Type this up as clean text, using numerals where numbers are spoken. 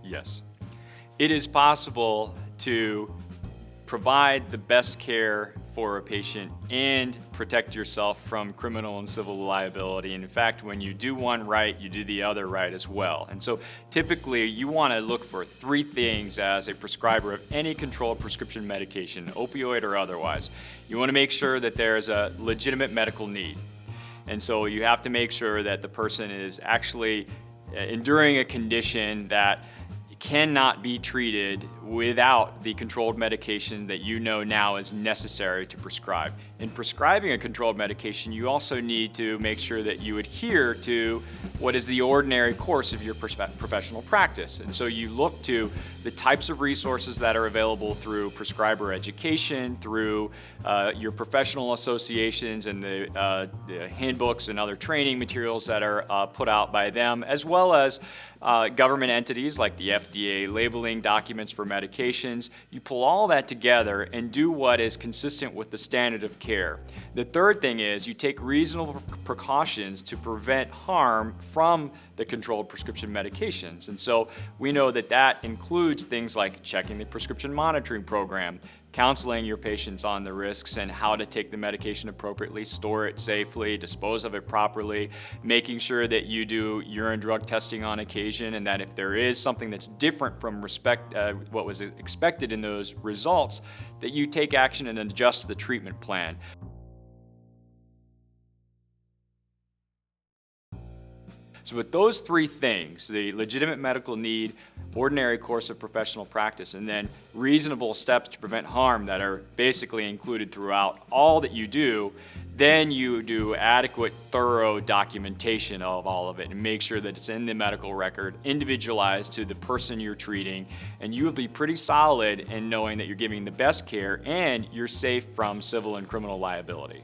Yes. It is possible to provide the best care for a patient and protect yourself from criminal and civil liability. In fact, when you do one right, you do the other right as well. And so typically you want to look for three things as a prescriber of any controlled prescription medication, opioid or otherwise. You want to make sure that there's a legitimate medical need. And so you have to make sure that the person is actually enduring a condition that cannot be treated without the controlled medication that you know now is necessary to prescribe. In prescribing a controlled medication, you also need to make sure that you adhere to what is the ordinary course of your professional practice. And so you look to the types of resources that are available through prescriber education, through your professional associations and the handbooks and other training materials that are put out by them, as well as government entities like the FDA, labeling documents for medications. You pull all that together and do what is consistent with the standard of care. The third thing is you take reasonable precautions to prevent harm from the controlled prescription medications. And so we know that that includes things like checking the prescription monitoring program, counseling your patients on the risks and how to take the medication appropriately, store it safely, dispose of it properly, making sure that you do urine drug testing on occasion, and that if there is something that's different from what was expected in those results, that you take action and adjust the treatment plan. So with those three things, the legitimate medical need, ordinary course of professional practice, and then reasonable steps to prevent harm that are basically included throughout all that you do, then you do adequate, thorough documentation of all of it and make sure that it's in the medical record, individualized to the person you're treating, and you will be pretty solid in knowing that you're giving the best care and you're safe from civil and criminal liability.